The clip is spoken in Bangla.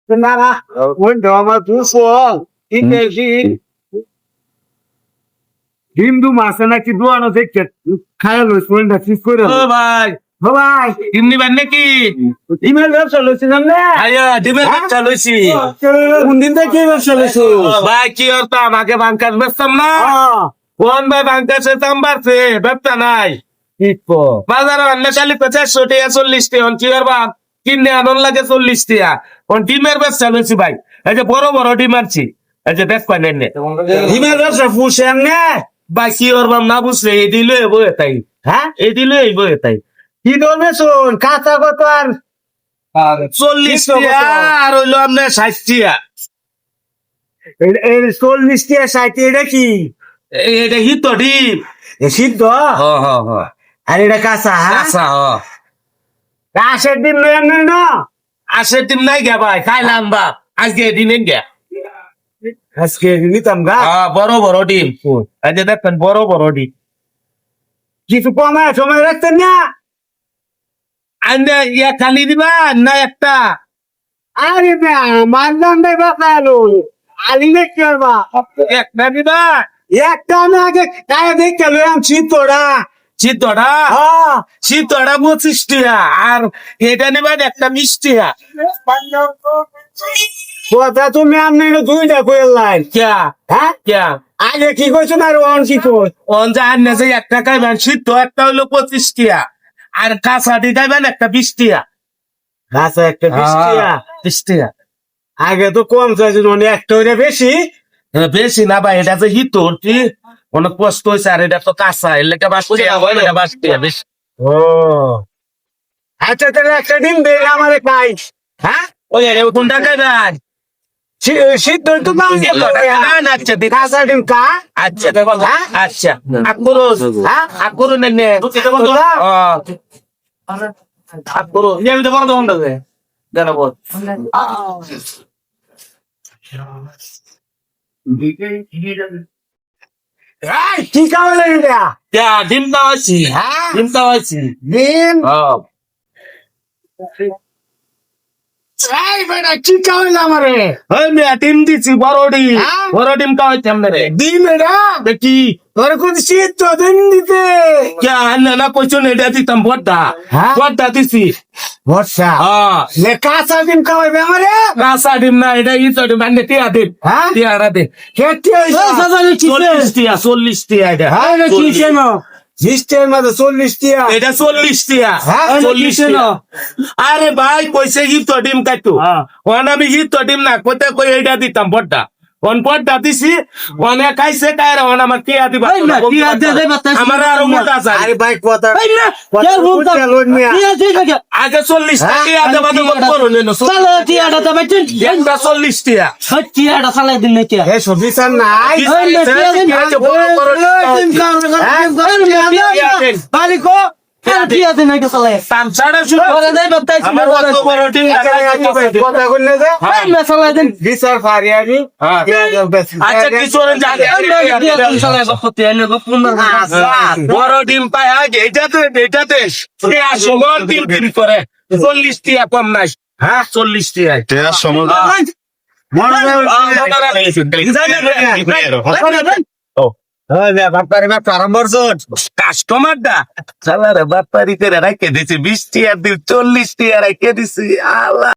Nada, bueno, আমার দুশো ইংরেজি হিন্দু মাসে নাকি দোয়ানো দেখতে খায়াল শরীরটা ঠিক করে ও ভাই ভাই এমনি বান নাকি ইমেল ব্যবসা লইছিলাম না আয়া ডিমের বাচ্চা লইছি কোন দিন থেকে ব্যবসা লইছো ভাই কি অর্থ আমাকে বাংকাস বেচতাম না কোন ভাই বাংকাসে দাম বাড়ছে ব্যবসা নাই বাজারে অন্য চালি 50 টাকা 40 টাকা কি করবা কিনে আনন্দ লাগে 40 টাকা কোন ডিমের ব্যবসা লইছি ভাই এই যে বড় বড় ডিম আনছি এই যে দেখ পাই নাই ইমেল ব্যবসা ফুসেন না ভাই কি করবাম না বুঝলে এই দিলে বই তাই হ্যাঁ এই দিলে বই তাই কি ধরবে শোন কাঁচা কত আর 40 টাকা আর হইলো আপনার 60 টাকা এই 40 টিয়া 60 এটা কি এটা হিত ডিম এ সিদ্ধ হ হ হ আর এটা কাঁচা হ্যাঁ আচ্ছা হ কাঁচের দিন লই আনেন না আসে দিন নাই গে ভাই খাইলাম বা আজকে দিনে গে আজকে নিতাম গা বড় বড় ডিম এই যে দেখেন বড় বড় ডিম কিছু কমায় সময় রাখতেন না আন্দে ইয়া খালি দিবা না একটা আরে না মানলাম ভাই বাঁচালো আলি দেখতে পারবা একটা দিবা একটা আমি আগে গায়ে দেখতে লইলাম চিত্তটা চিত্তটা হ্যাঁ চিত্তটা 25 টাকা আর এটা নেবেন একটা মিষ্টি কথা তুমি আপনি দুইটা কইলাই ক্যা হ্যাঁ ক্যা আগে কি কইছো না রোহন কি কই অন যা আন্না যে একটা খাইবেন সিদ্ধ একটা হইলো 25 টাকা আর কাঁচাটি খাইবেন একটা 20 টাকা আচ্ছা একটা 20 টাকা 20 টাকা আগে তো কম চাইছিল মানে একটা হইলে বেশি বেশি না ভাই এটা যে হিত কি অনেক কষ্ট হয়েছে আর এটা তো কাঁচা এর লেগে বাস বেশি ও আচ্ছা তাহলে একটা ডিম দে আমারে খাই হ্যাঁ ওই আরে কোনটা খাইবেন সিদ্ধ তো দাম আচ্ছা দিন কাঁচা ডিম কা আচ্ছা দেখো আচ্ছা আকবরো হ্যাঁ আকবরো নেনে আকবরো আমি তো বন্ধ বন্ধ দে দেনা বল এই কি খাওয়ালে এটা যা ডিম দাও আছি হ্যাঁ ডিম দাও আছি ডিম এই বেটা কি খাওয়ালে আমারে ওই মিয়া ডিম দিছি বড় ডিম হ্যাঁ? বড় ডিম খাওয়াইছি আপনারে ডিম এটা দেখি তোর কোন শীত তো দিন দিতে ক্যা না কইছো না এটা দিতাম বড়টা হ্যাঁ? বড়টা দিছি বর্ষা হ্যাঁ লে কাঁচা ডিম খাওয়াইবে আমারে কাঁচা ডিম না এটা ই তো ডিম মানে টিয়া দিন হ্যাঁ টিয়াটা দিন খেতে হইছে 40 টিয়া এটা হ্যাঁ এটা কি 40 কেন সিস্টেম মধ্যে 40 টিয়া এটা 40 টিয়া হ্যাঁ, 40 টিয়া আরে ভাই কইছে ই তো ডিম কাটু হ্যাঁ। ওন আমি ই তো ডিম না কইতে কই এটা দিতাম বড়টা ওন বড়টা দিছি ওনে খাইছে কায়রা ওন আমার টিয়া দিবা আমার আর মোটা আছে আরে ভাই কথা আগে 40 টাকা দেবা তো করো নেন 40 টিয়া এ সবজি চান নাই তামসাড়া শুরু কথা বললে যে বিচার পারি আমি আচ্ছা কিছু বড় ডিম পায় আগে এটাতে সময় ডিম ফিল করে 40 টিয়া কম নাই হ্যাঁ 40 টিয়া কাস্টমার দা চালারে বাপারি করে রাখে দিছি 20 টিয়া 40 টিয়া রাখে দিছি আল্লাহ